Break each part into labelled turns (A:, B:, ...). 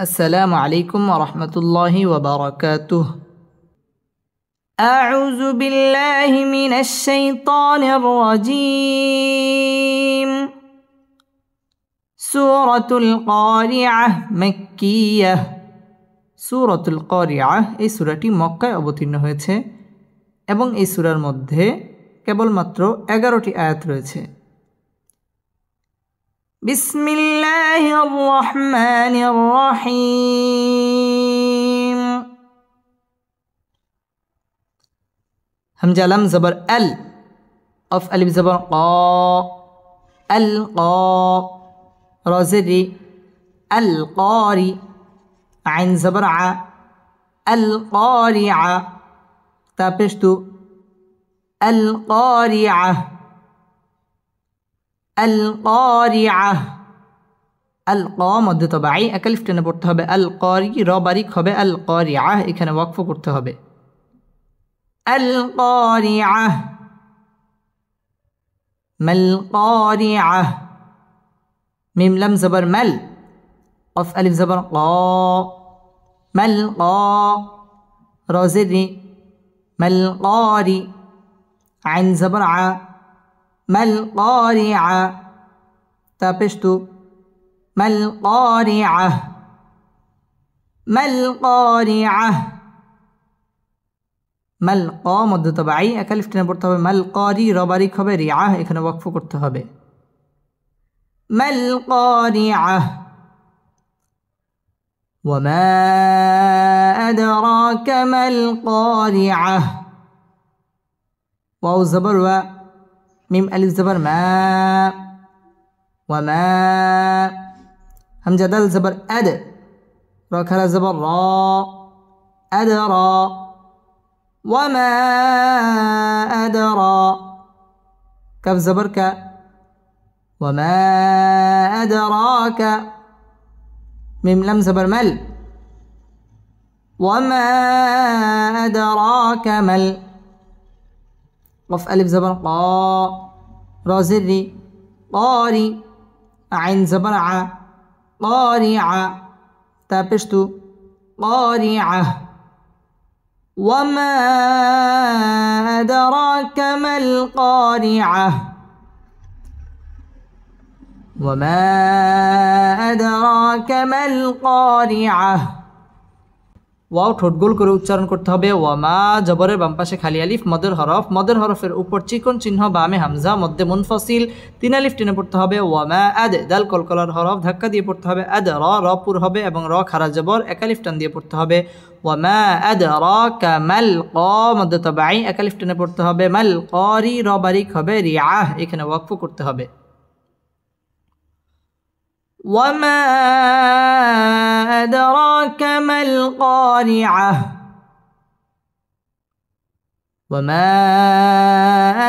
A: السلام عليكم ورحمة الله وبركاته. أعوذ بالله من الشيطان الرجيم. سورة القارعة مكية। সূরাতুল কারিআহ এই সূরাটি মক্কায় অবতীর্ণ হয়েছে এবং এই সূরার মধ্যে কেবলমাত্র 11টি আয়াত রয়েছে। বিসমিল্লাহির রহমানির রহিম। হামজা লাম জবর আল, কফ আলিফ জবর ক, আল ক, র জের রি, আল কারি, আইন জবর আ, আল কারিআ, তা পেশ তু, আল কারিআ, আল কারিআ, আল ক মধ্য তবাই একালিফ টেনে পড়তে হবে, আল কারি র বারিক হবে, আল কারিআ এখানে ওয়াকফ করতে হবে। আল কারিআ, মাল কারিআ, মিম লাম জবর মাল, কফ আলিফ জবর ক, মাল ক, র জের রি, মাল কারি, আইন জবর আ, মাল কারিআ, তা পেশ তু, মাল কারিআ, মাল কারিআ, মাল ক মধ্য তবাই একালিফ টেনে পড়তে হবে, মাল কারি র বারিক হবে, রিআ এখানে ওয়াকফ করতে হবে। মাল কারিআ, ওয়ামা আদরাকা মাল কারিআ, ওয়াও জবর ওয়া, মিম আলিফ জবর মা, ওয়ামা, হামজা দাল জবর আদ, র খারা জবর র, আদরা, ওয়ামা আদরা, কাফ জবর কা, ওয়ামা আদরাকা, মিম লাম জবর মাল, ওয়ামা আদরাকা মাল, কফ আলিফ জবর ক, র জের রি, قاري, عين زبر ع, قارعة, تا পেশ তু, قارعة, وما أدراك ما القارعة, وما أدراك ما القارعة। ওয়াও ঠোঁট গোল করে উচ্চারণ করতে হবে। ওয়ামা জবরের বাম পাশে খালি আলিফ, মদের হরফ, মদের হরফের উপর চিকন চিহ্ন, বামে হামজা, মধ্যে মুনফাসিল, 3 আলিফ টেনে পড়তে হবে। ওয়ামা আদ, দাল কলকলার হরফ, ধাক্কা দিয়ে পড়তে হবে। আদ র, র পুর হবে এবং র খারা জবর, এক আলিফ টান দিয়ে পড়তে হবে। ওয়ামা আদরাকা মাল ক মধ্য তবাই এক আলিফ টেনে পড়তে হবে। মাল কারি র বারিক হবে, রিআহ এখানে ওয়াকফ করতে হবে। وما أدراك ما القارعة، وما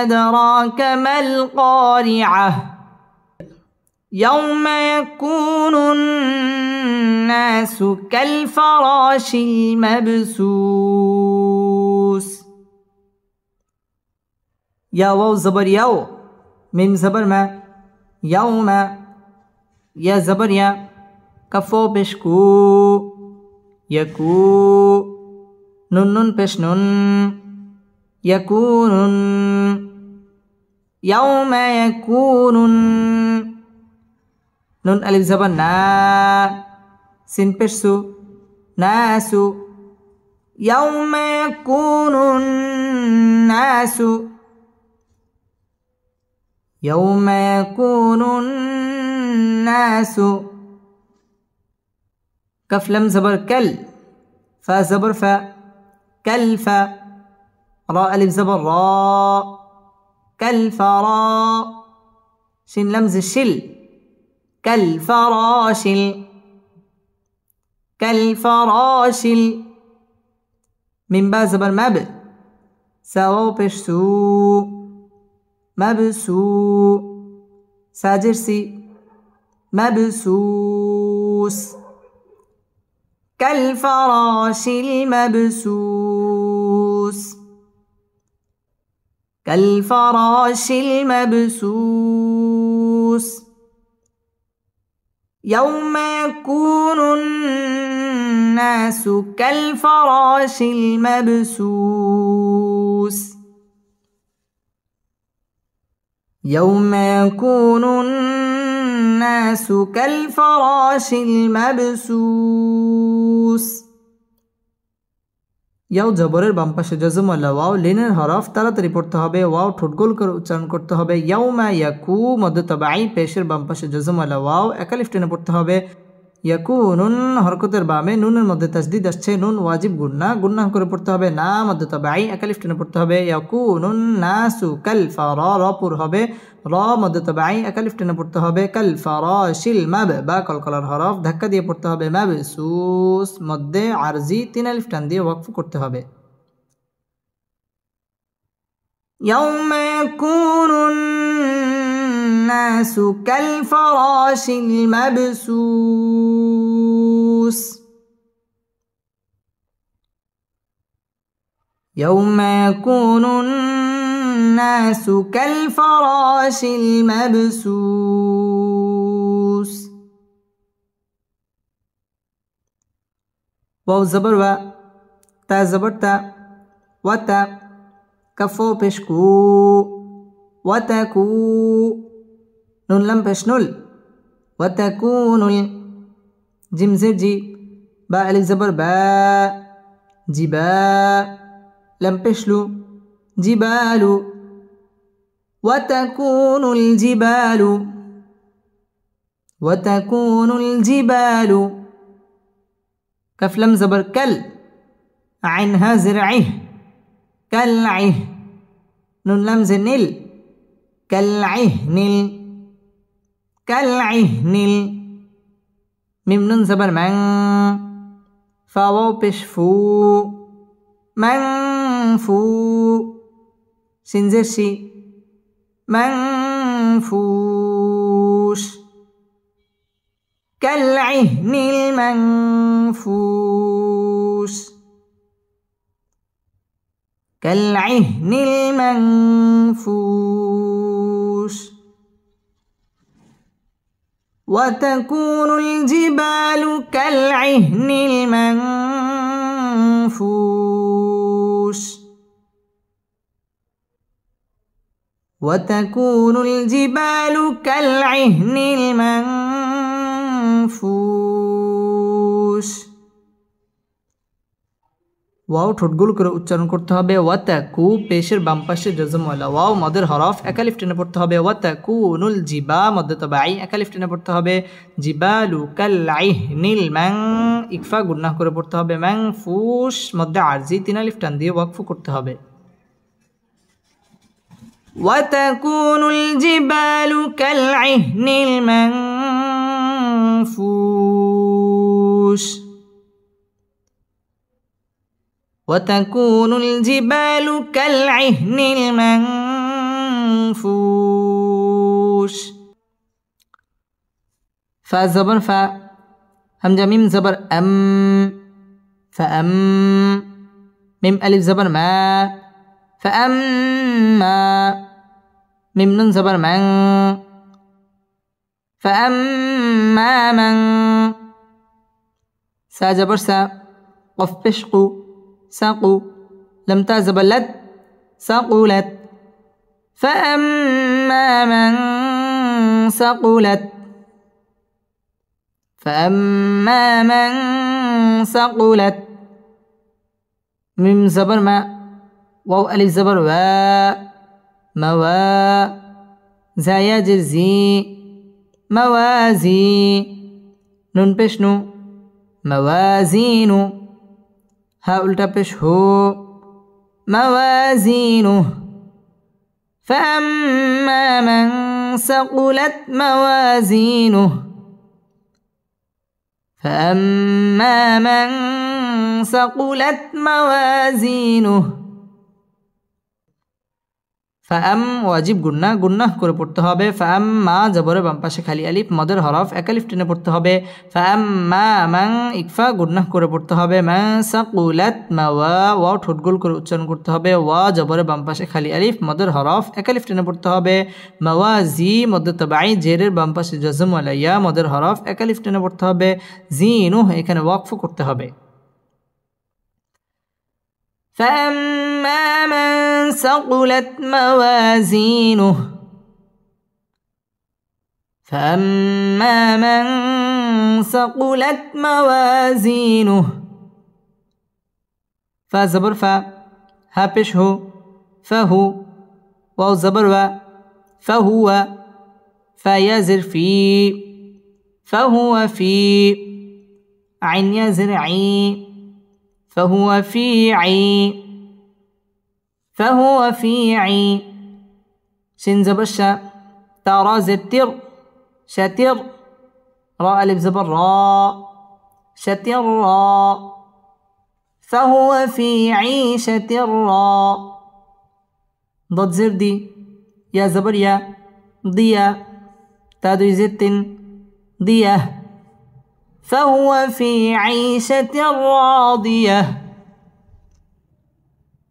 A: أدراك ما القارعة، يوم يكون الناس كالفراش المبثوث، يا واو زبر يو، ميم زبر ما، يوم، يا زبر يا، كفو بشكو، يكو، نون نون بش نون، يكون، يوم يكون، نون ألف زبر نا، سين بشسو، ناسو، يوم يكون الناس، يوم يكون الناس، كف لم زبر كل، فا زبر فا، كالفا، را ألف زبر را، كالفرا، شين لمز شل، كالفراشل، كالفراشل، من با زبر مب، ساو بشسو، مبسو، ساجرسي، مبسوس، كالفراش المبسوس، كالفراش المبسوس، يوم يكون الناس كالفراش المبثوث يوم يكون الناس كالفراش المبثوث ইয়াও জবরের বাম পাশে জজম ওয়ালা ওয়াও লিনের হরফ তাড়াতাড়ি পড়তে হবে ওয়াও ঠোঁট গোল করে উচ্চারণ করতে হবে ইয়াউমা ইয়াকু মদ তাবাই পেশের বাম পাশে জজম ওয়ালা ওয়াও একালিফ টেনে পড়তে হবে ইয়াকুনুন হরকতের বামে নুনের মধ্যে তাসদিদ আসছে নুন ওয়াজিব গুন্নাহ করে পড়তে হবে না মদ তাবাই একালিফ টেনে পড়তে হবে ইয়াকুনুন নাসু কাল ফারা র পুর হবে র মদ তাবাই একালিফ টেনে পড়তে হবে কাল ফারাশিল মাব বা কলকলার হরফ ধাক্কা দিয়ে পড়তে হবে মাবসুস মধ্যে আরজি তিন আলিফ টান দিয়ে ওয়াকফ করতে হবে ইয়াউমা ইয়াকুনুন الناس كالفراش المبثوث يوم يكون الناس كالفراش المبثوث واو زبر و تا زبر تا وتا كفو بشكو وتكو نون لم بشنل وتكون جيم زر جي با الف زبر با جبا لم بشلو جبال وتكون الجبال كف لم زبر كل عينها زرعه كالعه نون لم زنل كالعهن ميم نون زبر من فاو بشفو منفو سنزر شي منفوش كالعهن المنفوش كالعهن المنفوش وتكون الجبال كالعهن المنفوش وتكون الجبال كالعهن المنفوش ওয়াও ঠোঁট গোল করে উচ্চারণ করতে হবে ওয়াতাকু পেশের বাম পাশে জজম ওয়ালা ওয়াও মদের হরফ একালিফ টেনে পড়তে হবে ওয়াতাকুনুল জিবা মদ তাবাই একালিফ টেনে পড়তে হবে জিবালু কালআইহনিল মান ইকফা গুন্নাহ করে পড়তে হবে মানফুশ মধ্যে আরজি তিন আলিফ টান দিয়ে ওয়াকফ করতে হবে ওয়াতাকুনুল জিবালু কালআইহনিল মানফুশ وتكون الجبال كالعهن المنفوش فا زبر فا همزة ميم زبر أم فأم ميم ألف زبر ما فأما ميم نون زبر من فأما من سا زبر سا قف بشقو ساقوا لم تزبلت سقلت فأما من ثقلت ميم زبر ما واو ألف زبر وا موا زايا جزي موازي نون بشنو موازين ها التا پیش ہو موازینه فأما من ثقلت موازینه ফাআম ওয়াজিব গুন্নাহ করে পড়তে হবে ফাআম্মা জবরের বাম পাশে খালি আলিফ মদের হরফ একালিফ টেনে পড়তে হবে ফাআম্মা মান ইকফা গুন্নাহ করে পড়তে হবে মা সাকুলাত মাওয়া ওয়াও ঠোঁট গোল করে উচ্চারণ করতে হবে ওয়া জবরের বাম পাশে খালি আলিফ মদের হরফ একালিফ টেনে পড়তে হবে মাওয়াজি মদ তাবাই জেরের বাম পাশে জজম ওয়ালা ইয়া মদের হরফ একালিফ টেনে পড়তে হবে জিনুহ এখানে ওয়াকফ করতে হবে فأما من ثقلت موازينه فأما من ثقلت موازينه فا زبر فا ها پیش هو فهو واو زبر و فهو فا يا زر في فهو في عين يا زر عي فهو في عي فهو في عي شين زبر شا تا را زر تر شاتر را ألف زبر را شاتر را فهو في عيشة را ضد زر دي يا زبر يا ضيا تادو زت ضيا فهو في عيشة راضية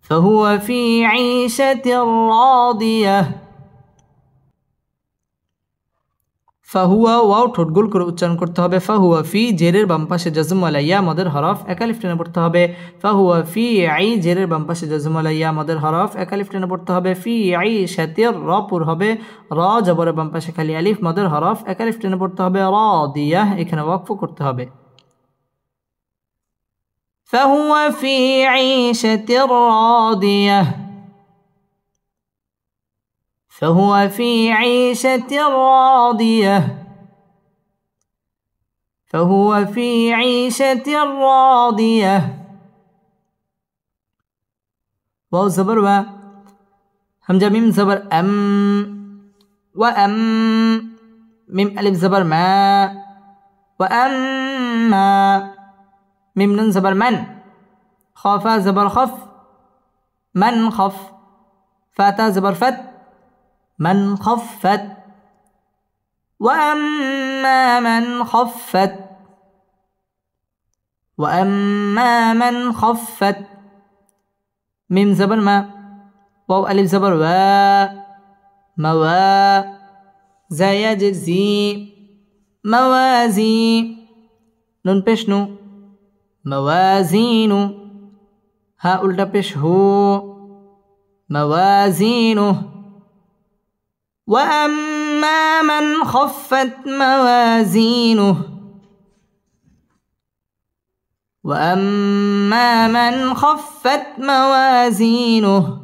A: فهو في عيشة راضية ফাহুয়া ওয়াও ঠোঁট গোল করে উচ্চারণ করতে হবে ফাহুয়া ফি জেরের বাম পাশে জাজম ওয়ালা ইয়া মদের হরফ একালিফ টেনে পড়তে হবে ফাহুয়া ফি আই জেরের বাম পাশে জাজম ওয়ালা ইয়া মদের হরফ একালিফ টেনে পড়তে হবে ফি আই শাতির র পুর হবে র জবরের বাম পাশে খালি আলিফ মদের হরফ একালিফ টেনে পড়তে হবে রাদিয়াহ এখানে ওয়াকফ করতে হবে ফাহুয়া ফি আইশাতির রাদিয়াহ فهو في عيشة راضية فهو في عيشة راضية واو زبر و همزة ميم زبر أم وأم ميم ألف زبر ما وأما ميم نون زبر من خافا زبر خف من خف فاتا زبر فت من خفت وأما من خفت وأما من خفت ميم زبر ما واو ألف زبر و موا زايا جزي موازي نون پیش نو موازين ها الٹا پیش هو موازينه وأما من خفت موازينه وأما من خفت موازينه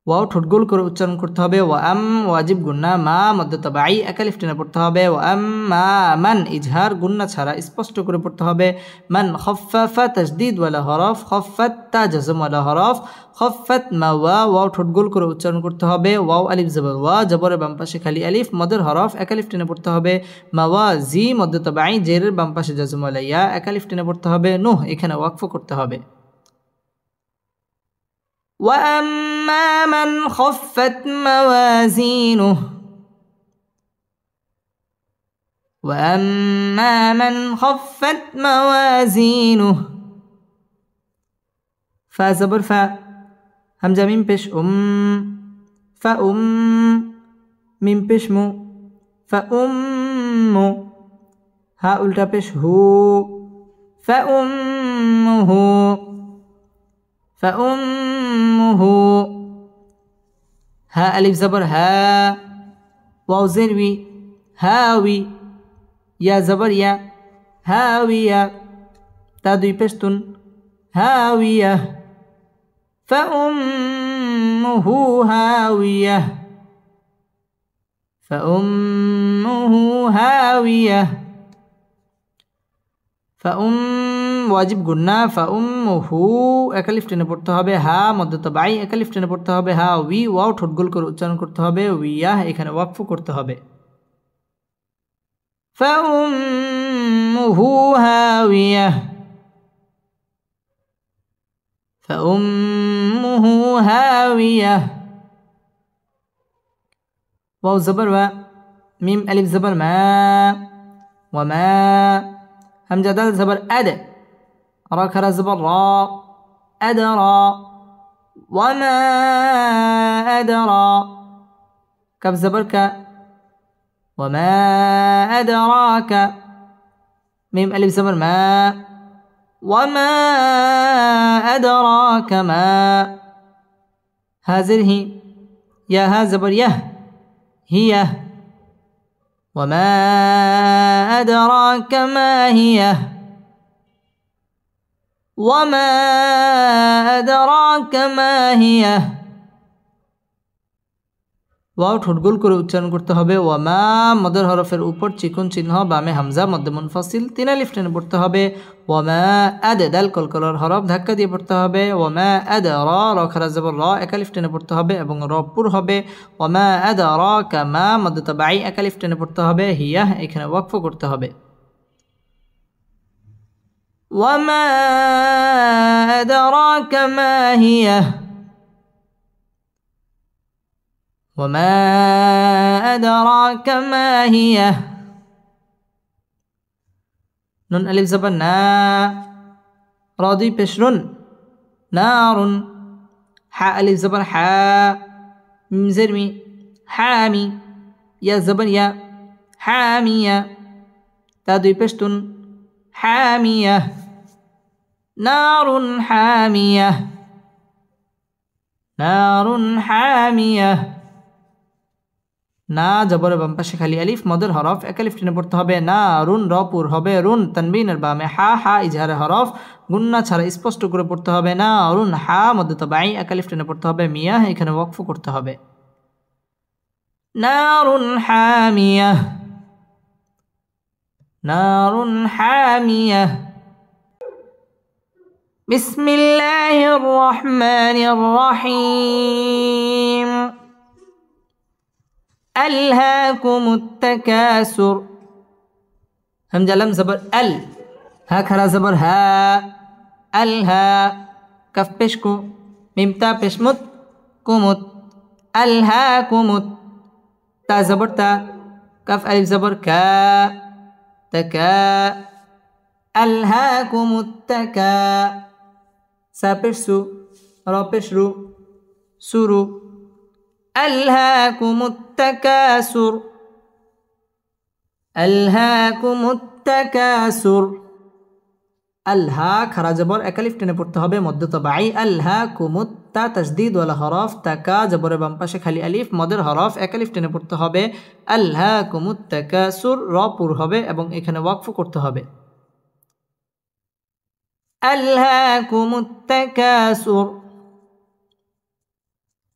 A: ওয়াও ঠোঁট গোল করে উচ্চারণ করতে হবে ওয়াম ওয়াজিব গুন্না মা মধ্য তাবাই একালিফ টেনে পড়তে হবে ওয়াম্মা মান ইজহার গুন্না ছাড়া স্পষ্ট করে পড়তে হবে মান খাফফা তাসদীদ ওয়ালা হরফ খাফফাত তা জাজম ওয়ালা হরফ খাফফাত মাওয়া ওয়াও ঠোঁট গোল করে উচ্চারণ করতে হবে ওয়াও আলিফ জবর ওয়া জবরের বাম পাশে খালি আলিফ মদের হরফ একালিফ টেনে পড়তে হবে মাওয়া জি মধ্য তাবাই জেরের বাম পাশে জাজম ওয়ালা ইয়া একালিফ টেনে পড়তে হবে নুহ এখানে ওয়াকফ করতে হবে وأما من خفت موازينه وأما من خفت موازينه فا زبر فا همزة ميم پیش فأم ميم پیش مو فأم ها الٹا پیش هو فأمه فأمه ها ألف زبر ها واو زروي هاوي يا زبر يا هاوية تا دوي پشتون هاوية فأمه هاوية فأمه هاوية ওয়াজিব গুন্না ফাউম্মুহু একালিফ টেনে পড়তে হবে হা মধ্য তাবাই একালিফ টেনে পড়তে হবে হা উই ওয়াও ঠোঁট গোল করে উচ্চারণ করতে হবে উইয়াহ এখানে ওয়াকফ করতে হবে ফাউম্মুহু হাওয়াইয়াহ ফাউম্মুহু হাওয়াইয়াহ ওয়াও জবর ওয়া মিম আলিফ জবর মা ওয়া মা همزة دال زبر أد را كرا زبر را أدرى وما أدرى كف زبر ك وما أدراك ميم ألف زبر ما وما أدراك ما هازر هي يا ها زبر يه هي وما أدراك ما هي وما أدراك ما هي ওয়াও ঠোঁট গোল করে উচ্চারণ করতে হবে ওয়ামা মদের হরফের উপর চিকন চিহ্ন বামে হামজা মধ্যে মুনফাসিল তিন আলিফ টেনে পড়তে হবে ওয়ামা আদ দাল কলকলার হরফ ধাক্কা দিয়ে পড়তে হবে ওয়ামা আদ র খারা জবর র এক আলিফ টেনে পড়তে হবে এবং র পুর হবে ওয়ামা আদ র কামা মদ তাবাই এক আলিফ টেনে পড়তে হবে হিয়া এখানে ওয়াকফ করতে হবে ওয়ামা আদরাকা মা হিয়া وما أدراك ما هي نون ألف زبر نا راضي بشرن نار حاء ألف زبر حاء ميم زرمي حامي يا زبر يا حامية تادوي بشتن حامية نار حامية نار حامية না জবরের বাম পাশে খালি আলিফ মদের হরফ এক আলিফ টেনে পড়তে হবে না রুন র পুর হবে রুন তানবিনের বামে হা হা ইজহারে হরফ গুন্না ছাড়া স্পষ্ট করে পড়তে হবে না রুন হা মধ্যে তাবাই এক আলিফ টেনে পড়তে হবে মিয়া এখানে ওয়াকফ করতে হবে নারুন হামিয়া নারুন হামিয়া বিসমিল্লাহির রহমানির রহিম ألهاكم التكاثر همزة لم زبر ال ها خرا زبر ها الها كف بشكو ميم تا بشمت كمت ألهاكمت تا زبر تا كف ألف زبر كا تكا ألهاكم التكا سا بشسو را بشرو سورو ألهاكم التكاثر ألهاكم التكاثر الها খারা জবর এক আলিফ টেনে পড়তে হবে মধ্য তাবাই ألهاكم তা তাসদীদ ওয়ালা হরফ তাকা জবরের বাম পাশে খালি আলিফ মদের হরফ এক আলিফ টেনে পড়তে হবে ألهاكم التكاثر র পুর হবে এবং এখানে ওয়াকফ করতে হবে ألهاكم التكاثر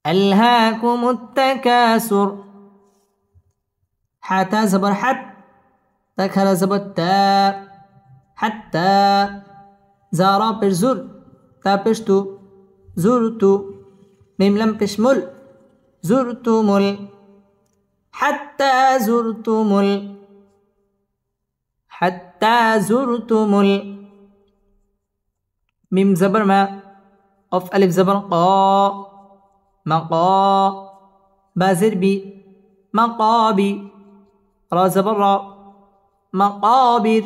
A: ألهاكم التكاثر حتى زبر حت تكهر زبر تا حتى زارا برزر تا بشتو زرتو ميم لم بشمل زرتمل حتى زرتمل حتى زرتمل ميم زبر ما أف ألف زبر قا مقا بازر بي مقابي را زبر را مقابر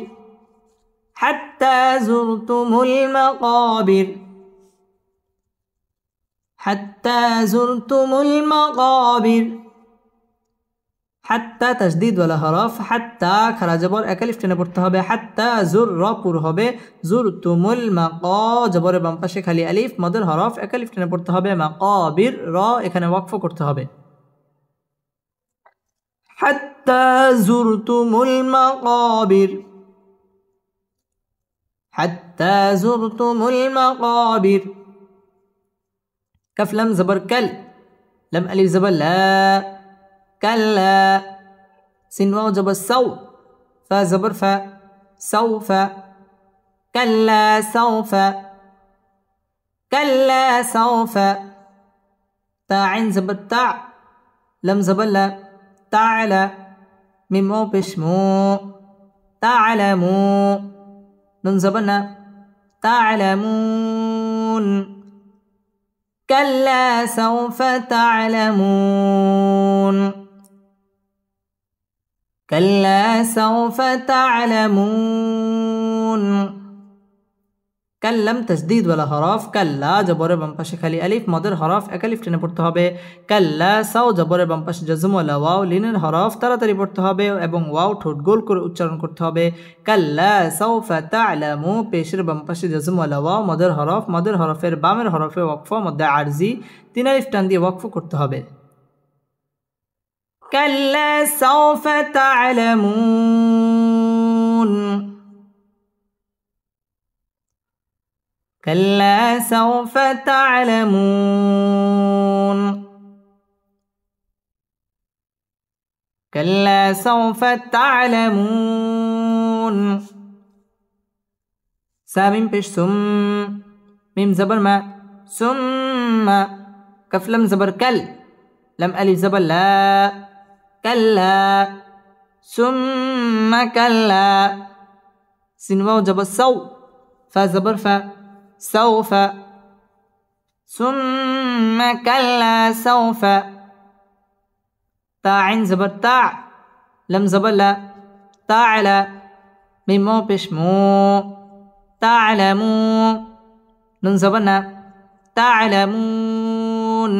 A: حتى زرتم المقابر حتى زرتم المقابر حتى تشديد ولا حرف حتى খারা জবর এক আলিফ টেনে পড়তে হবে حتى জুর র পুর হবে জুরতুমুল মাকা জবরের বাম পাশে খালি আলিফ মদের হরফ এক আলিফ টেনে পড়তে হবে মাকাবির র এখানে ওয়াকফ করতে হবে حتى زرتمুল মাকাবির حتى زرتمুল মাকাবির কাফ লাম জবর কাল লাম আলিফ জবর লা كلا سين واو جبر سو فا زبر فا سوف كلا سوف كلا سوف تا عين زبر تع لم زبر لا تعلى ميم واو بشمو تعلمو نون زبرنا تعلمون كلا سوف تعلمون كلا سوف تعلمون কাল্লাম তাসদীদ ওয়ালা হরফ, কাল্লা জবরের বাম পাশে খালি আলিফ, মদের হরফ এক আলিফ টেনে পড়তে হবে। কাল্লা সাও জবরের বাম পাশে জজম ওয়ালা ওয়াও, লিনের হরফ তাড়াতাড়ি পড়তে হবে এবং ওয়াও ঠোঁট গোল করে উচ্চারণ করতে হবে। কাল্লা সাউফা তা'লামু, পেশের বাম পাশে জজম ওয়ালা ওয়াও, মদের হরফ, মদের হরফের বামের হরফে ওয়াকফ, মধ্যে আরজি, 3 আলিফ টান দিয়ে ওয়াকফ করতে হবে। কাল্লা সাউফা তা'লামুন, كلا سوف تعلمون، كلا سوف تعلمون. سامين بيش سم، ميم زبر ما، ثم كف لم زبر كل، لم ألف زبر لا، كلا ثم كلا. سين واو زبر سو، فا زبر فا، سوف، ثم كلا سوف. تا عين زبر تا، لم زبر لا، تعلى، ميم مو بيش مو، تعلمو، نون زبرنا، تعلمون.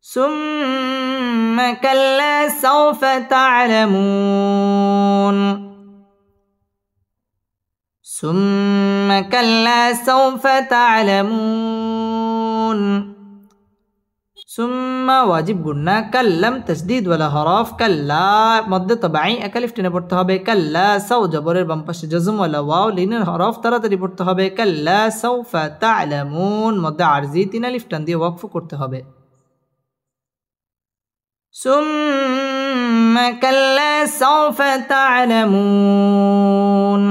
A: ثم كلا سوف تعلمون، ثم كلا سوف تعلمون. ثم واجب গুন্না, কাল্লাম তাসদীদ ওয়ালা হরফ, কাল্লা মধ্যে তবাই এক আলিফ টেনে পড়তে হবে। কাল্লা সাও জবরের বাম পাশে জজম ওয়ালা ওয়াও, লিনের হরফ তাড়াতাড়ি পড়তে হবে। কাল্লা সাউফা তা'লামুন, মধ্যে আরজি 3 আলিফ টান দিয়ে ওয়াকফ করতে হবে। ثم كلا سوف تعلمون،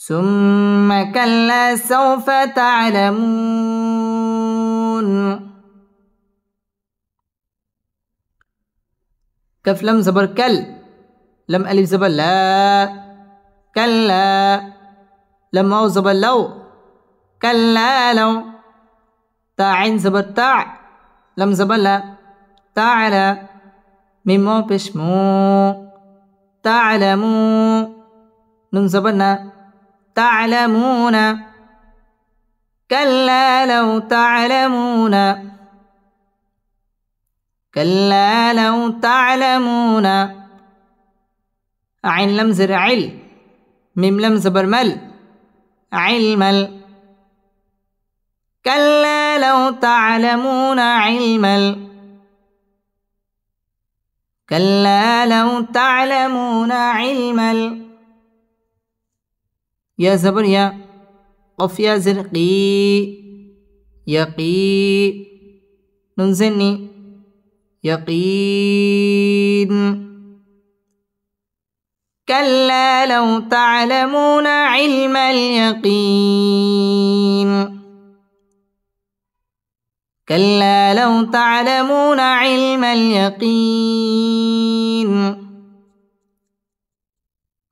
A: ثم كلا سوف تعلمون. كف لم زبر كل، لم ألف زبر لا، كلا، لم واو زبر لو، كلا لو. تا عين زبر تا، لم زبر لا، تعالى، ميم مو بيش مو، تعلمو، نون زبرنا، تعلمون. كلا لو تعلمون، كلا لو تعلمون. عين لم زر عل، ميم لم زبر مل، علمل. كلا لو تعلمون علمل، كلا لو تعلمون علمل. يا زبر يا، قف يا زرقي، يقي، نون زني، يقين. كلا لو تعلمون علم اليقين، كلا لو تعلمون علم اليقين.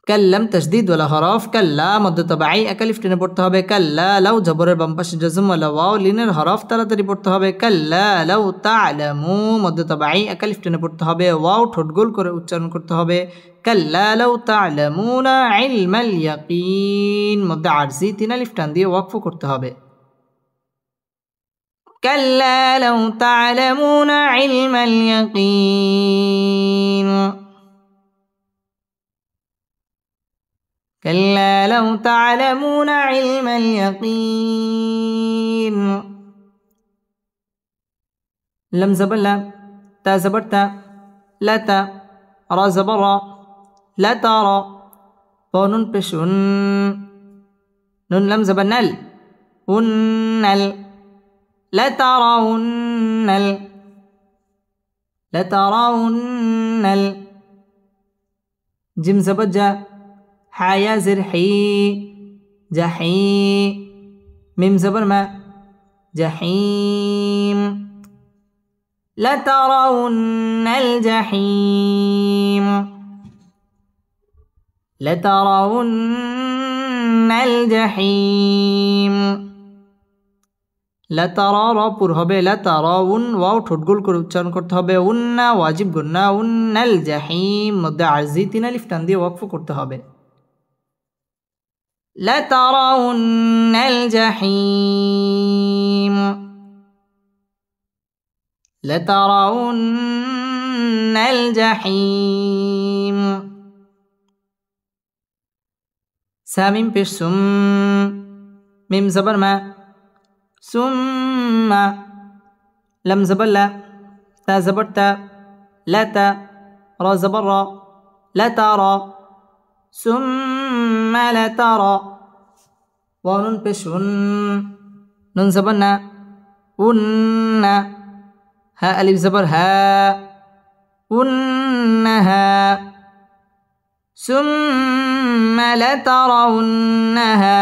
A: কাল্লাম তাসদীদ ওয়ালা হরফ, কাল্লা মধ্য তবাই এক আলিফ টেনে পড়তে হবে। কাল্লা লাউ জবরের বাম পাশে জজম ওয়ালা ওয়াও, লিনের হরফ তাড়াতাড়ি পড়তে হবে। কাল্লা লাউ তা'লামু, মধ্য তবাই এক আলিফ টেনে পড়তে হবে। ওয়াও ঠোঁট গোল করে উচ্চারণ করতে হবে। কাল্লা লাউ তা'লামুনা ইলমাল ইয়াকিন, মধ্যে আরজি 3 আলিফ টান দিয়ে ওয়াকফ করতে হবে। কাল্লা লাউ তা'লামুনা ইলমাল ইয়াকিন, كلا لو تعلمون علم اليقين. لم زبر لا، تا زبر تا، لا تا، را زبر را، لا ترى، ونون بشن، نون لم زبر نل، ونل، لا ترون، لا ترون. جيم زبر جا، حيا زر حي، جحي، ميم زبر ما، جحيم. لترون الجحيم، لترون الجحيم. লাতারা পুর হবে লাতারাউন, ওয়াও ঠোঁট গোল করে উচ্চারণ করতে হবে। উন্না ওয়াজিব গুন্না, উন্নাল জাহিম, মধ্যে আরজি 3 আলিফ টান দিয়ে ওয়াকফ করতে হবে। لترون الجحيم لترون الجحيم سامين پیش سم ميم زبر ما ثم لم زبر لا تا زبر تا لا تا را زبر را لا ترى ثم لا ترى ونون پیش نون زبر نا ون ها ألف زبر ها ونها ثم لترونها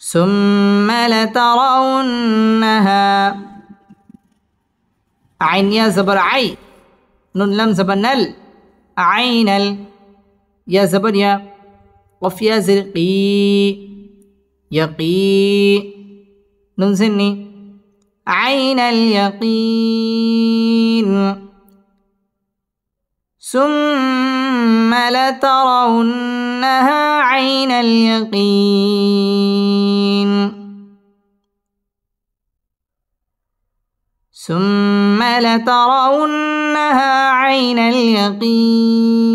A: ثم لترونها عين يا زبر عي نون لم زبر نل عين يا زبر يا قف يا زرقي يقي نون سني عين اليقين ثم لترونها عين اليقين ثم لترونها عين اليقين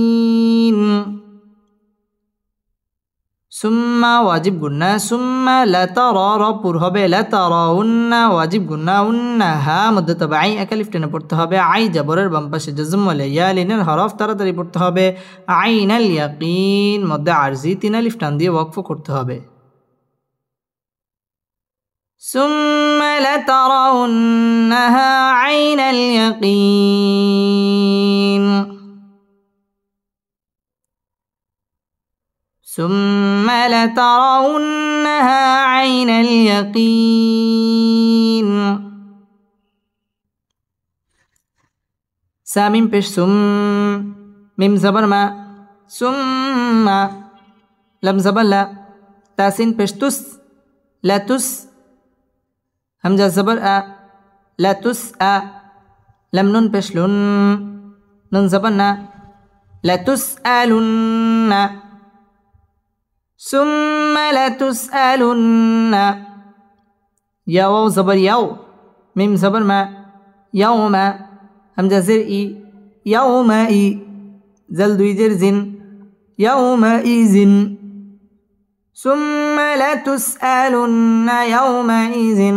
A: ثم واجب قلنا ثم لترى ربر هبه لترون واجب قلنا ونها مد تبعي اكلف টেনে পড়তে হবে আই জবরের বাম পাশে জজম ওয়ালা ইয়া লিনের হরফ তাড়াতাড়ি পড়তে হবে আইনাল ইয়াকিন মধ্যে আরজি তিন আলিফ টান দিয়ে ওয়াকফ করতে হবে ثم لترونها عين اليقين ثم لترونها عين اليقين سامين پیش سم ميم زبر ما ثم لم زبر لا تاسين پیش تس لا تس همزة زبر أ لا تس أ لم نون پیش لن نون زبر نا لا تسألن ثم لتسألن يا واو زبر يو ميم زبر ما يوم همزة زر إي يومئي زل دوي زر زن يومئذ ثم لتسألن يومئذ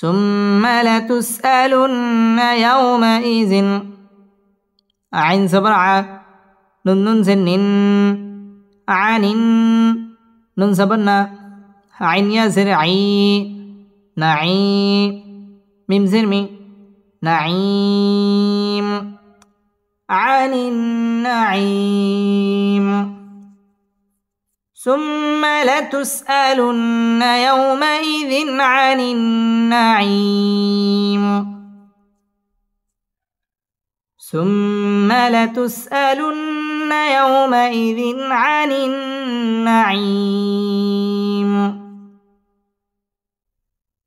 A: ثم لتسألن يومئذ عين زبر ع نون زن عن نون زبرنا عين يا زرعي نعي ميم زرمي نعيم عن النعيم ثم لتسألن يومئذ عن النعيم ثم لتسألن يومئذ عن النعيم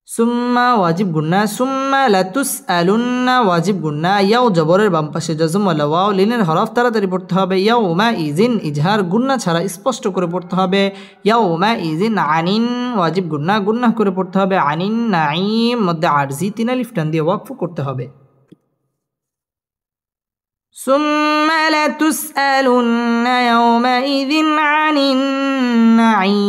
A: ثم واجب قلنا ثم لتسألن واجب قلنا يو জবরের বাম পাশে জজম ওয়ালা ওয়াও লিনের হরফ তাড়াতাড়ি পড়তে হবে ইয়াউমাইযিন ইজহার গুন্না ছাড়া স্পষ্ট করে পড়তে হবে ইয়াউমাইযিন আনিন ওয়াজিব গুন্না গুন্না করে পড়তে হবে আনিন নাঈম মধ্যে আরজি তিন আলিফ টান দিয়ে ওয়াকফ করতে হবে ثم لتسألن يومئذ عن النعيم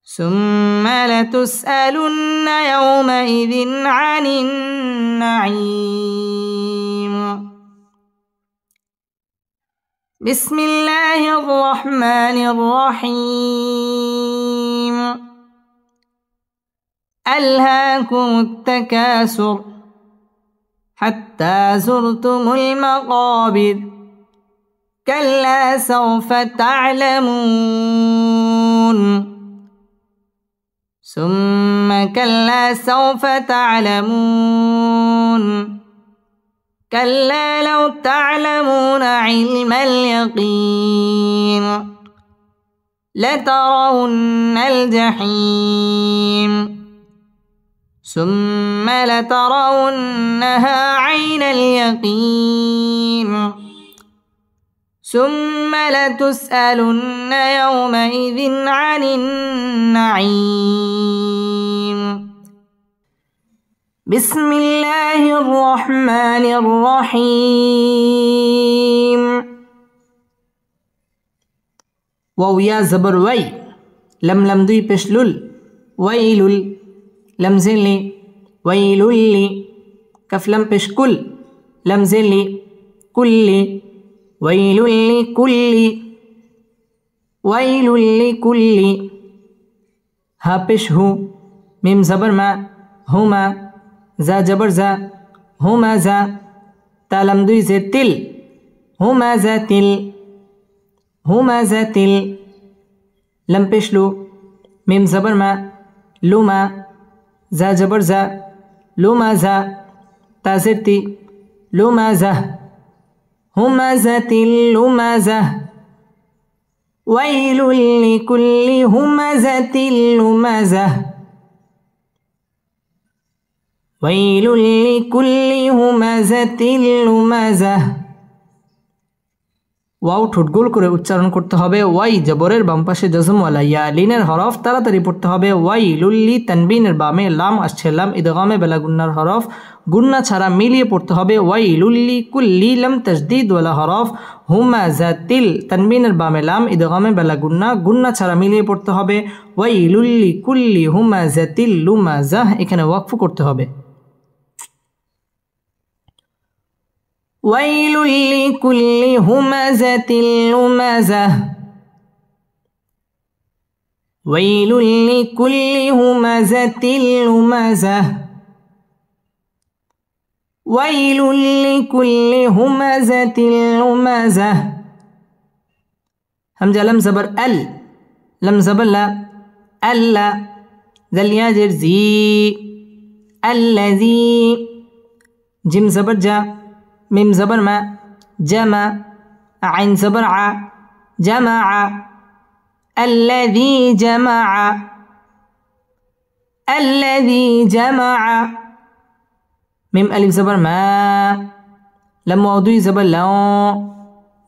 A: ثم لتسألن يومئذ عن النعيم بسم الله الرحمن الرحيم ألهاكم التكاثر حتى زرتم المقابر كلا سوف تعلمون ثم كلا سوف تعلمون كلا لو تعلمون علم اليقين لترون الجحيم ثم لترونها عين اليقين ثم لتسألن يومئذ عن النعيم بسم الله الرحمن الرحيم واو يا زبر وي لم دوي بشلل ويلل لم زلي ويلل كف لم بشكل لم زلي كل ويل لكل ها پیش ہو میم زبر ما هما زا جبر زا هما زا تا لم دوی زی تل هما زا تل لم پیش لو میم زبر ما لما زا جبر زا لما زا تا زر تی لما زا همزة لمزة ويل لكل همزة لمزة ويل لكل همزة لمزة ওয়াও ঠোঁট গোল করে উচ্চারণ করতে হবে ওয়াই জবরের বাম পাশে জজম ওয়ালা ইয়া লিনের হরফ তাড়াতাড়ি পড়তে হবে ওয়াই লুল্লি তানবিনের বামে লাম আসছে লাম ইদগামে বেলা গুন্নার হরফ গুন্না ছাড়া মিলিয়ে পড়তে হবে ওয়াই লুল্লি কুল্লি লাম তাসদীদ ওয়ালা হরফ হুমাজাতিল তানবিনের বামে লাম ইদগামে বেলা গুন্না ছাড়া মিলিয়ে পড়তে হবে ওয়াই লুল্লি কুল্লি হুমাজাতিল লুমাজাহ এখানে ওয়াকফ করতে হবে ويل لكل همزة لمزة ويل لكل همزة لمزة ويل لكل همزة لمزة همزة لم زبر ال لم زبر لا ألا ذل ياجر زي الذي جيم زبر جا ميم زبر ما جمع عين زبر ع جمع الذي جمع ميم ألف زبر ما لم وضوي زبر لو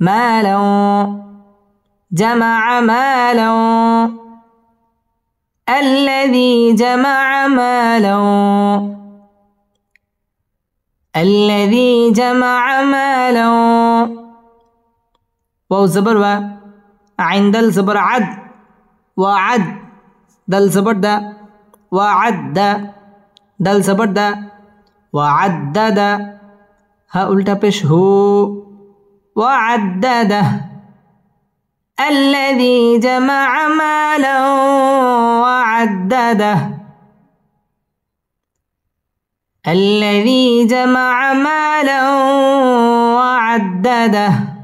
A: مالا جمع مالا الذي جمع مالا الذي جمع مالا واو زبر و عند الزبر عد وعد دل زبر دا وعد دل زبر دا وعدد ها التا پیش هو وعدد الذي جمع مالا وعدده الذي جمع مالا وعدده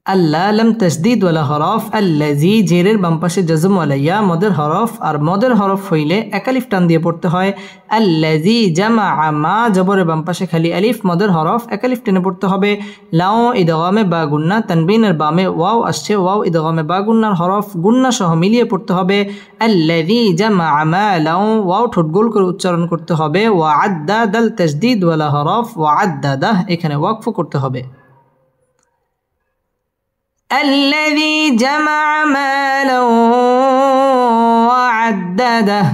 A: আল্লাহ লাম তাসদীদ ওয়ালা হরফ আল্লাযী জেরের বাম পাশে জজম ওয়ালা ইয়া মদের হরফ আর মদের হরফ হইলে এক আলিফ টান দিয়ে পড়তে হয় আল্লাযী জামা মা জবরের বাম পাশে খালি আলিফ মদের হরফ এক আলিফ টেনে পড়তে হবে লাও ইদগামে বা গুন্না তানবিনের বামে ওয়াও আসছে ওয়াও ইদগামে বা গুন্নার হরফ গুন্না সহ মিলিয়ে পড়তে হবে আল্লাযী জামা মালাও ওয়াও ঠোঁট গোল করে উচ্চারণ করতে হবে ওয়া'আদ্দা দাল তাসদীদ ওয়ালা হরফ ওয়া'আদ্দাদাহ এখানে ওয়াকফ করতে হবে الذي جمع مالا وعدده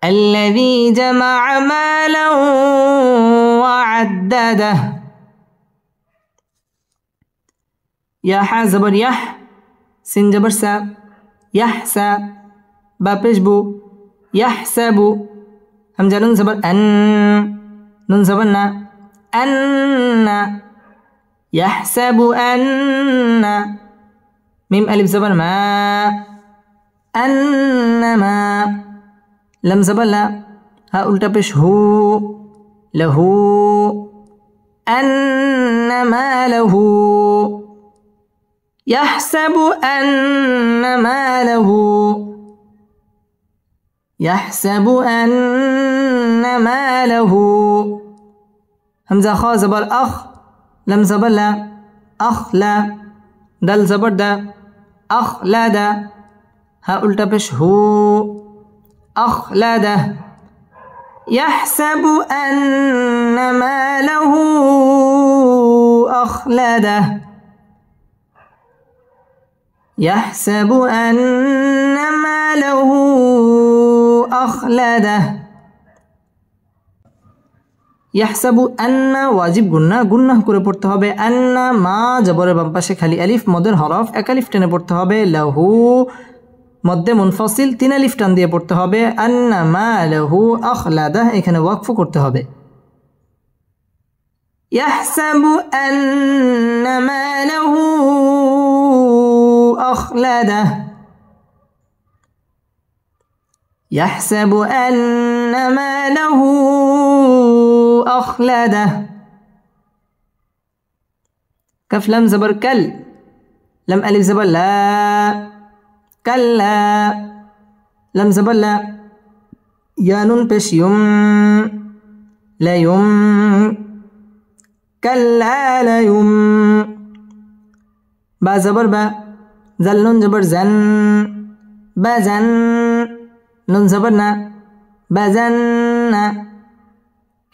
A: الذي جمع مالا وعدده يا ح زبر يح سين جبر سا يحسا با پیش بو يحسب همزة نون زبر أن نون زبر نا أن يحسب أن ميم ألف زبر ما أنما لم زبر لا ها ألتا پیش هو له أنما له يحسب أن ماله يحسب أن ماله همزة خا زبر أخ لم زبر لا أخ لا دل زبر دا أخ لا دا হা উল্টা পেশ হু أخلده يحسب أن ماله أخلده يحسب أن ماله أخلده ইয়াহসাবু আন্না ওয়াজিব গুন্নাহ করে পড়তে হবে। আন্না মা জবরের বাম পাশে খালি আলিফ মদের হরফ এক আলিফ টেনে পড়তে হবে। লাহু মধ্যে মুনফাসিল তিন আলিফ টান দিয়ে পড়তে হবে। আন্না মা লাহু আখলাদাহ এখানে ওয়াকফ করতে হবে। ইয়াহসাবু আন্না মা লাহু আখলাদাহ ইয়াহসাবু আন্না মা লাহু أخلده كف لم زبر كل لم ألف زبر لا كلا لم زبر لا يا نون بش يم لا يم كلا لا يم با زبر با زل نون زبر زن بزن نون زبرنا بزن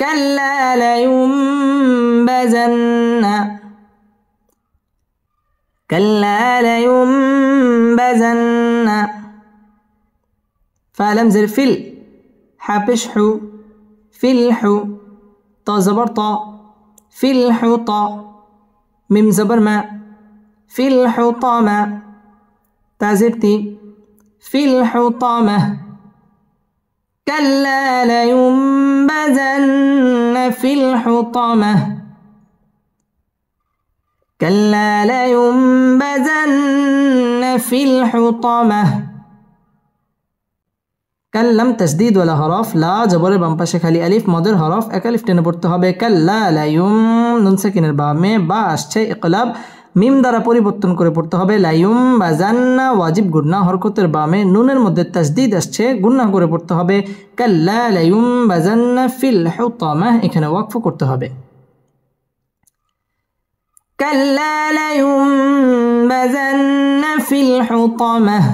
A: كلا لينبذن كلا لينبذن فلم زر فل حبش حو فلح طا زبر طا فلح طا ميم زبر ما فلح طامة تا زرتي فلح طامة كلا لينبذن في الحطمة كلا لينبذن في الحطمة كلم تشديد ولا حرف لا জবরের বাম পাশে খালি আলিফ মদের হরফ এক আলিফ টেনে পড়তে হবে। কাল্লা লায়ুম নুন সাকিনের বামে বা আসছে ইকলাব মিম দ্বারা পরিবর্তন করে পড়তে হবে। লায়ুম বাজান্না ওয়াজিব গুন্না হরকতের বামে নুনের মধ্যে তাসদিদ আসছে গুন্না করে পড়তে হবে। কাল্লা লায়ুম বাজান্না ফিল হুতামাহ এখানে ওয়াকফ করতে হবে। কাল্লা লায়ুম বাজান্না ফিল হুতামাহ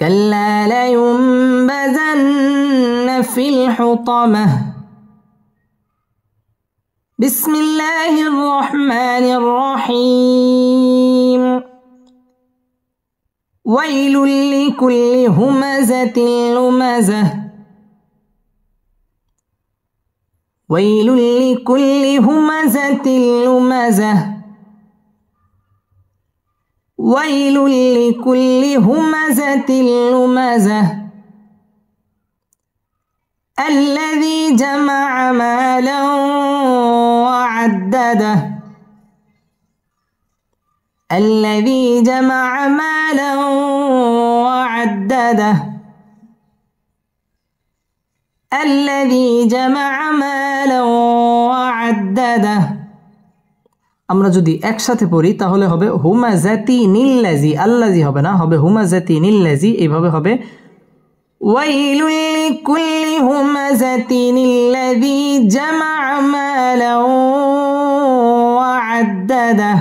A: কাল্লা লায়ুম বাজান্না ফিল হুতামাহ بسم الله الرحمن الرحيم ويل لكل همزة لمزة ويل لكل همزة لمزة ويل لكل همزة لمزة الذي جمع مالا وعدده الذي جمع مالا وعدده الذي جمع مالا وعدده আমরা যদি একসাথে পড়ি তাহলে হবে হুমাযাতিনিল্লাযী আল্লাযী হবে না, হবে হুমাযাতিনিল্লাযী এইভাবে হবে। ويل لكل همزة الذي جمع مالا وعدده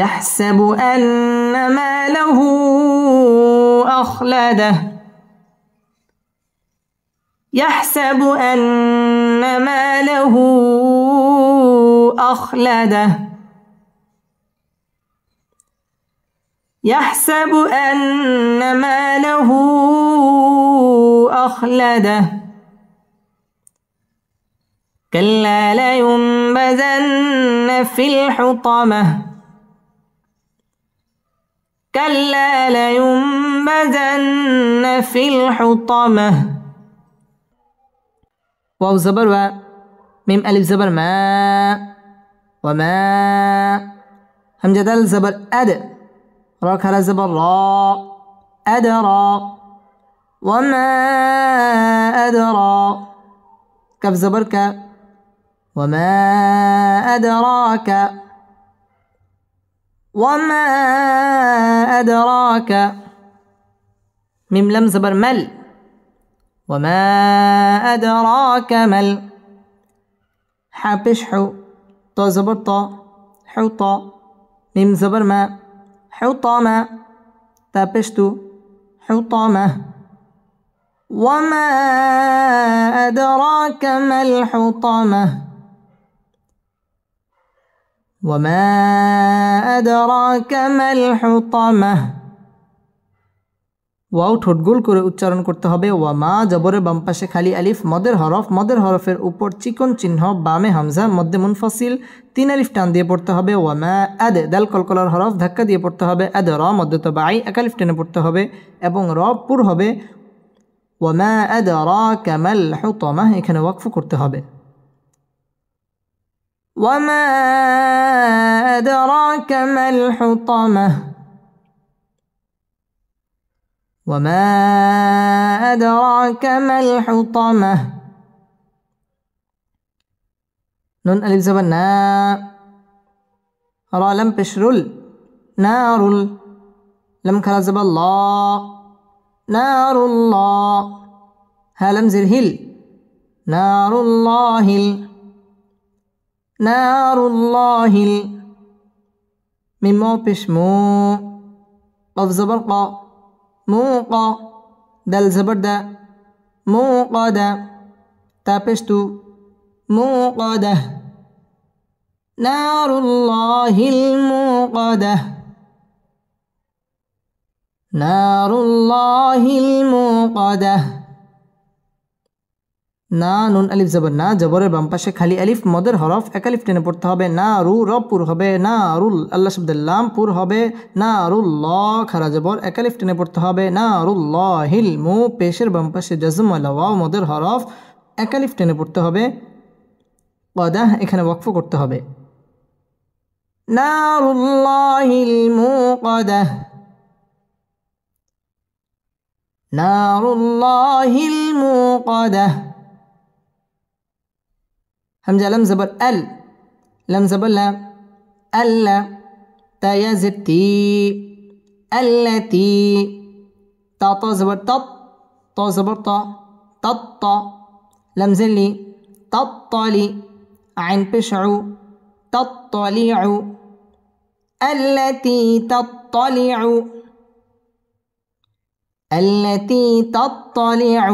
A: يحسب أن ماله أخلده يحسب أن ماله أخلده يحسب أن ماله أخلده كلا لينبذن في الحطمة كلا لينبذن في الحطمة واو زبر و ميم ألف زبر ما وما همزة دال زبر أد را كلا زبر را أدرى وما أدرى كف زبر ك وما أدراك وما أدراك ميم لم زبر مل وما أدراك مل حبش حو طا زبر طا حوطا ميم زبر ما حطامة تابشتو حطامة وما أدراك ما الحطامة وما أدراك ما الحطامة ওয়াও ঠোঁট গোল করে উচ্চারণ করতে হবে ওয়ামা জবরের বাম পাশে খালি আলিফ মদের হরফের উপর চিকন চিহ্ন বামে হামজা মধ্যে মুনফাসিল 3 আলিফ টান দিয়ে পড়তে হবে ওয়ামা আদ দাল কলকলার হরফ ধাক্কা দিয়ে পড়তে হবে আদ র মধ্যে তবাই এক আলিফ টেনে পড়তে হবে এবং র পুর হবে ওয়ামা আদরাকা মাল হুতামা এখানে ওয়াকফ করতে হবে ওয়ামা আদরাকা মাল হুতামা وما أدراك ما الحطمة نون ألف زبر نا را لم بشرل نار لم كلا زبر الله نار الله ها لم زر هل نار الله نار الله ميم بشمو قف زبر قا موقا دل زبر دا موقدا تابشتو موقدة نار الله الموقدة نار الله الموقدة না নুন আলিফ জবর না জবরের বাম পাশে খালি আলিফ মদের হরফ এক আলিফ টেনে পড়তে হবে না রু র পুর হবে না রুল আল্লাহ শব্দের লাম পুর হবে না রুল্লাহ খারা জবর এক আলিফ টেনে পড়তে হবে না রুল্লাহিল মু পেশের বাম পাশে জজম ওয়ালা ওয়াও মদের হরফ এক আলিফ টেনে পড়তে হবে কদাহ এখানে ওয়াকফ করতে হবে নারুল্লাহিল মুকাদাহ নারুল্লাহিল মুকাদাহ همزة لم زبر لم زبر لا ألا تا يا زبتي التي تا طا زبر طا زبر طا لم زلي تطلي عين بشعو تطلع التي تطلع التي تطلع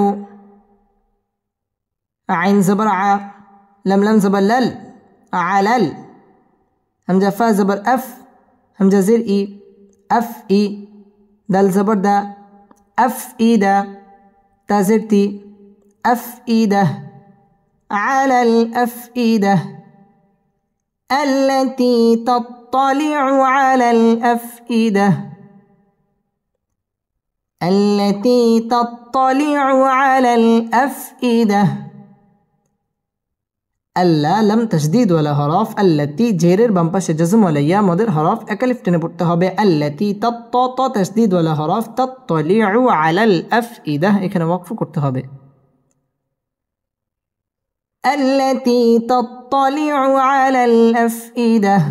A: عين زبر لم زبر لل علل همزة فا زبر أف همزة زر إي أف إي دل زبر دا أف إي دا تا زرتي أف إي ده على الأفئدة التي تطلع على الأفئدة التي تطلع على الأفئدة ألا لم تشديد ولا حرف التي جيرر بمباش جزم ولا يا مدر حرف أكلف تنبرت هبه التي تطط تشديد ولا حرف تطلع على الأفئدة إكنا وقف كرت هبه التي تطلع على الأفئدة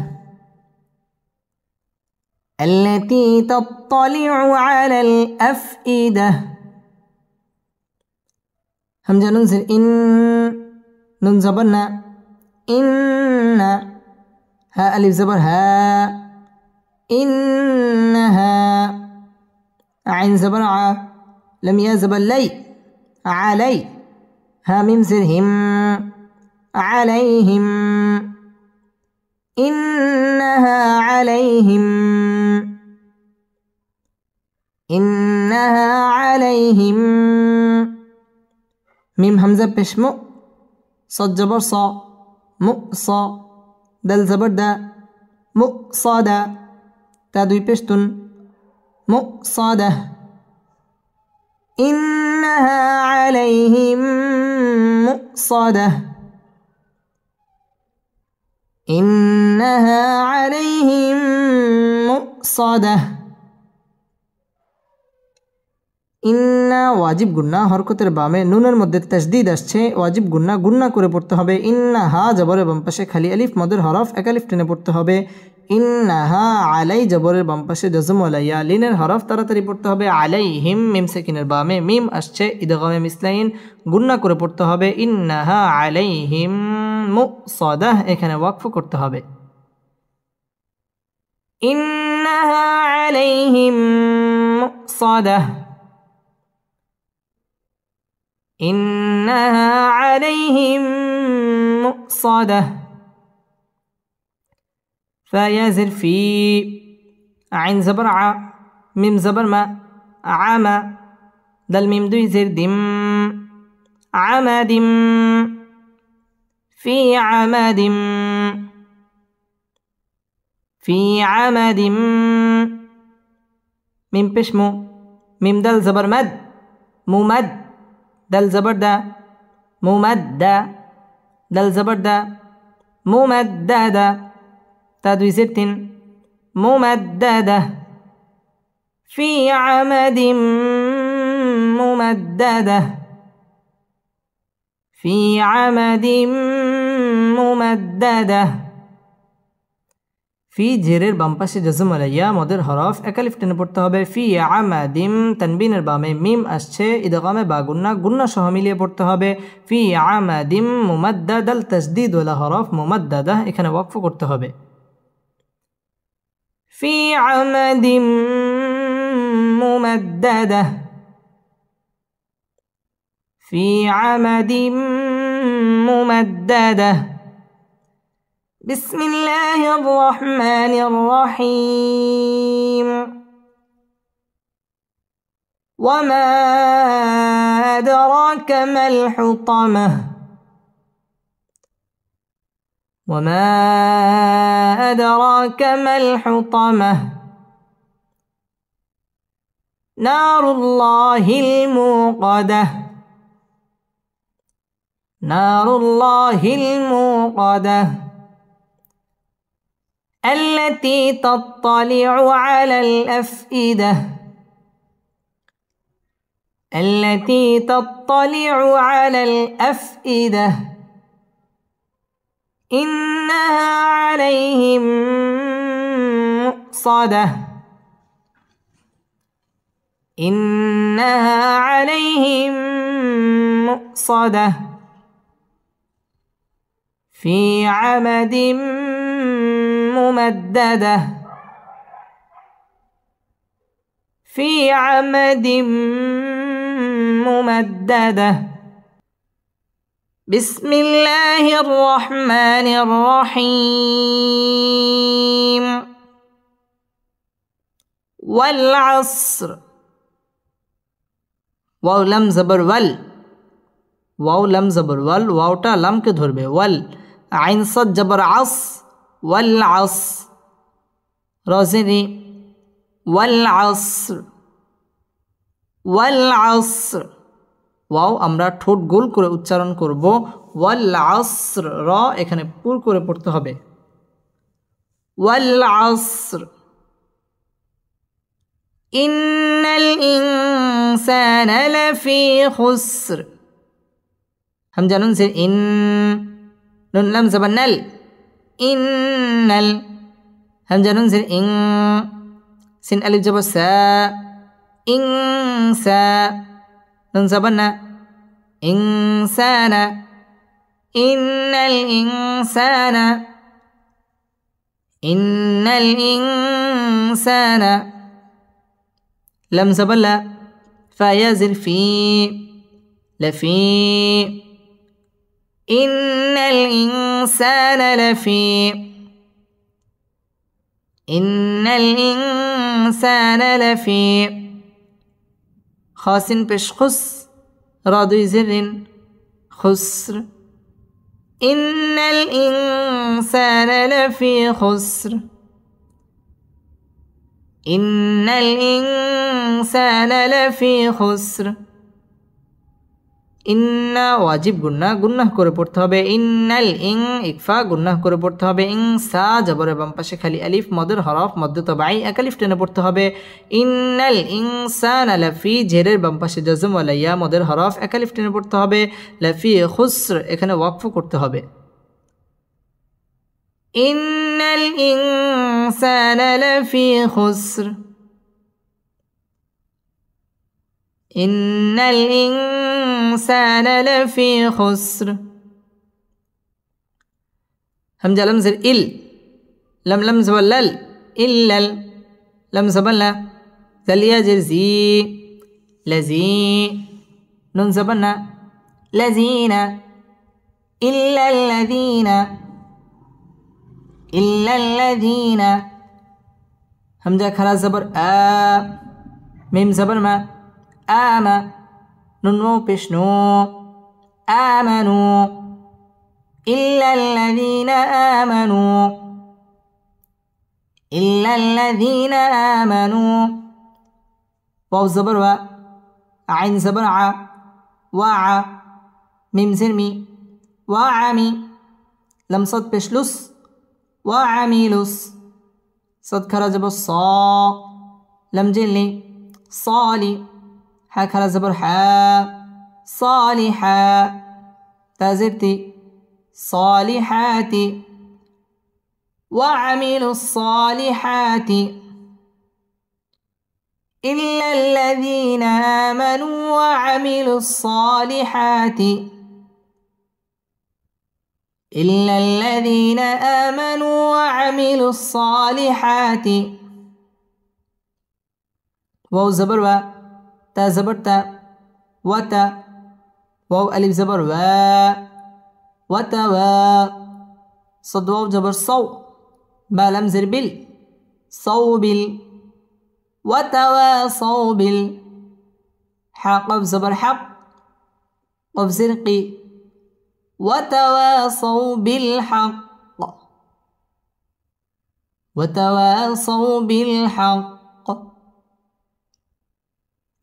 A: التي تطلع على الأفئدة همزة ننزل إن نون زبرنا إن ها ألف زبر ها إنها عين زبر ع لم يا زبر لي علي ها ميم زرهم عليهم إنها عليهم إنها عليهم ميم همزة بشمو صاد جبر صا مؤصا دل زبر دا مؤصادا تا دوي بشتن مؤصادة إنها عليهم مؤصدة إنها عليهم مؤصدة ইন্না ওয়াজিব গুন্না হরকতের বামে নুনের মধ্যে তাসদীদ আসছে ওয়াজিব গুন্না গুন্না করে পড়তে হবে ইন্নাহা জবরের বাম পাশে খালি আলিফ মদের হরফ এক আলিফ টেনে পড়তে হবে ইন্নাহা আলাই জবরের বাম পাশে জজম ওয়ালা ইয়া লিনের হরফ তাড়াতাড়ি পড়তে হবে আলাইহিম মিম সাকিনের বামে মিম আসছে ইদগামে মিসলাইন গুন্না করে পড়তে হবে ইন্নাহা আলাইহিম মুসাদাহ এখানে ওয়াকফ করতে হবে إنها عليهم مؤصدة إنها عليهم مؤصدة فيزر في عين زبر ع ميم زبر ما عما دال ميم دوي زر دم عمد في عمد في عمد ميم بشمو ميم دال زبر مد ممد دال زبر دا ممدة دال زبر دا ممددة تا دوي زرتين ممددة في عمد ممددة في عمد ممددة في জেরের বাম পাশে জজম আলাইয়া মদের হরফ একালিফ টেনে পড়তে হবে ফি আমাদিম তানবিনের বামে মিম আসছে ইদগামে বা গুন্না গুন্না সহ মিলিয়ে পড়তে হবে ফি আমাদিম মুমাদ্দাদাল তাসদীদ ওয়ালা হরফ মুমাদ্দাদা এখানে ওয়াকফ করতে হবে ফি আমাদিম মুমাদ্দাদা ফি আমাদিম মুমাদ্দাদা بسم الله الرحمن الرحيم وما أدراك ما الحطمة وما أدراك ما الحطمة نار الله الموقدة نار الله الموقدة التي تطلع على الأفئدة التي تطلع على الأفئدة إنها عليهم مؤصدة إنها عليهم مؤصدة في عمد ممددة في عمد ممددة بسم الله الرحمن الرحيم والعصر واو لم زبر ول واو لم زبر ول واوটা লামকে ধরবে ওয়াল আইন সাদ জবর আস والعصر رازني والعصر والعصر ওয়াও আমরা ঠোঁট গোল করে উচ্চারণ করব والعصر র এখানে পুর করে পড়তে হবে والعصر إن الإنسان لفي خسر همزة نون زير إن نون لام زبر نل إن همزة نون زير إن سين ألف جبر سا إنسا نون زبرنا إنسان إن الإنسان إن الإنسان لم زبر لا فيزر في لفي إن الإنسان لفي إن الإنسان لفي خاسن بش خس رادو زر خسر إن الإنسان لفي خسر إن الإنسان لفي خسر ইন্না ওয়াজিব গুন্নাহ করে পড়তে হবে ইন্নাল ইং ইকফা গুন্নাহ করে পড়তে হবে ইনসা জবরের বাম পাশে খালি আলিফ মদের হরফ মদ্দ তবাই এক আলিফ টেনে পড়তে হবে ইন্নাল ইনসানা লাফি জেরের বাম পাশে জজম ওয়ালা ইয়া মদের হরফ এক আলিফ টেনে পড়তে হবে লাফি খুসর এখানে ওয়াকফ করতে হবে ইন্নাল ইনসানা লাফি খুসর إن الإنسان لفي خسر همزة لمزر إل لم لمز واللل إلا لم زبر لا زل يجر زي لزي نون زبرنا لذين إلا الذين إلا الذين همزة خرا زبر ميم زبر ما آما نون مو بشنو آمنوا إلا الذين آمنوا إلا الذين آمنوا واو زبر و عين زبر ع وع ميم زرمي وعمي لم صد بشلس وعميلس صد خرا زبر صا لم جلي صالي ح خرا زبر حا صالحا تازرتي صالحات وعملوا الصالحات إلا الذين آمنوا وعملوا الصالحات إلا الذين آمنوا وعملوا الصالحات واو زبر و تا زبر تا وتا واو ألف زبر و وتوا صد واو زبر صو با لم زر بال صو بال وتواصوا بال حق زبر حق قف زرقي وتواصوا بالحق وتواصوا بالحق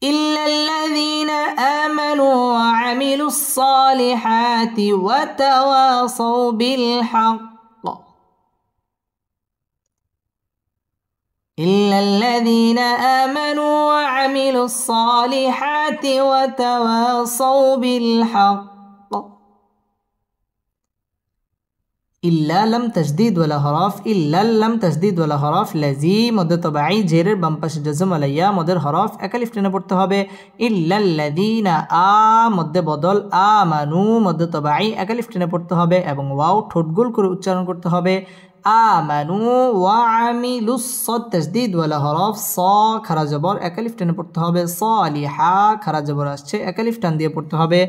A: إلا الذين آمنوا وعملوا الصالحات وتواصوا بالحق إلا الذين آمنوا وعملوا الصالحات وتواصوا بالحق إلا لم تشديد ولا حرف إلا لم تشديد ولا حرف لذي مد طبيعي جيرر বাম পাশে জজম আলাইয়া মদের হরফ একালিফ টেনে পড়তে হবে إلا الذين মধ্যে বদল আমানু মদ طبيعي একালিফ টেনে পড়তে হবে এবং ওয়াও ঠোঁট গোল করে উচ্চারণ করতে হবে آمنوا وعملوا الصاد تشديد ولا حرف صا খারা জবর একালিফ টেনে পড়তে হবে صالحا খারা জবর আসছে একালিফ টান দিয়ে পড়তে হবে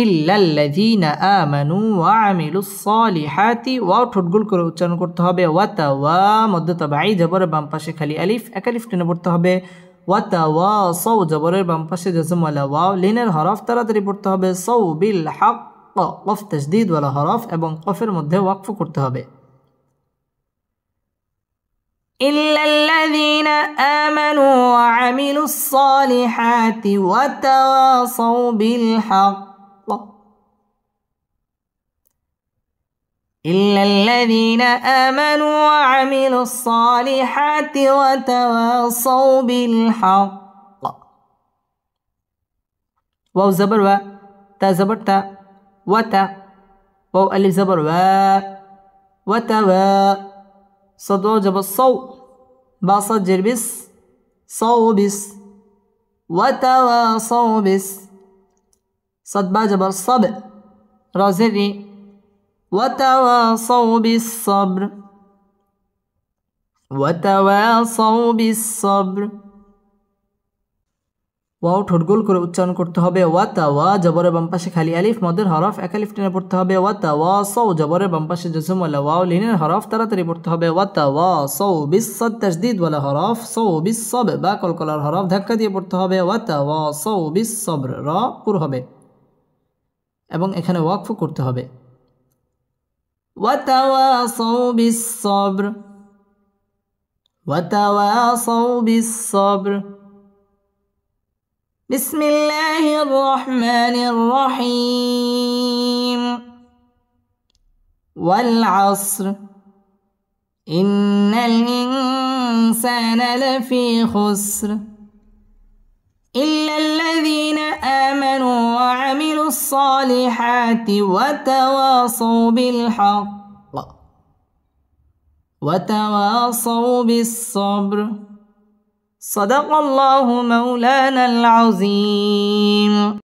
A: إلا الذين آمنوا وعملوا الصالحات ওয়াও ঠোঁট গোল করে উচ্চারণ করতে হবে ওয়াতাওয়া মধ্য তাবাঈ জবরের বাম পাশে খালি আলিফ একালিফ টেনে পড়তে হবে ওয়াতাওয়াসাউ জবরের বাম পাশে জজম ওয়ালা ওয়াও লিনের হরফ তাড়াতাড়ি পড়তে হবে সাউ বিল হক কফ তাশদীদ ওয়ালা হরফ এবং কফের মধ্যে ওয়াকফ করতে হবে إلا الذين آمنوا وعملوا الصالحات وتواصوا بالحق إلا الذين آمنوا وعملوا الصالحات وتواصوا بالحق واو زبر و تا زبر تا وتا واو ألف زبر و وتوا صد واو جب الصو با صد جربس صوبس وتواصوا بس صد با جب الصب را زري وتواصوا بالصبر وتواصوا بالصبر ওয়াও ঠোঁট গোল করে উচ্চারণ করতে হবে ওয়াতাওয়া জবরের বাম পাশে খালি আলিফ মদের হরফ একালিফ টেনে পড়তে হবে ওয়াতাওয়াসাউ জবরের বাম পাশে জজম ওয়ালা ওয়াও লিনের হরফ তাড়াতাড়ি পড়তে হবে ওয়াতাওয়াসাউ বিস-সাদ তাশদীদ ওয়ালা হরফ সাউ বিস-সাব বা কলকলার হরফ ধাক্কা দিয়ে পড়তে হবে ওয়াতাওয়াসাউ বিস-সাবর র পুর হবে এবং এখানে ওয়াকফ করতে হবে ওয়াতাওয়াসাউ বিস-সাবর ওয়াতাওয়াসাউ বিস-সাবর بسم الله الرحمن الرحيم والعصر إن الإنسان لفي خسر إلا الذين آمنوا وعملوا الصالحات وتواصوا بالحق وتواصوا بالصبر صدق الله مولانا العظيم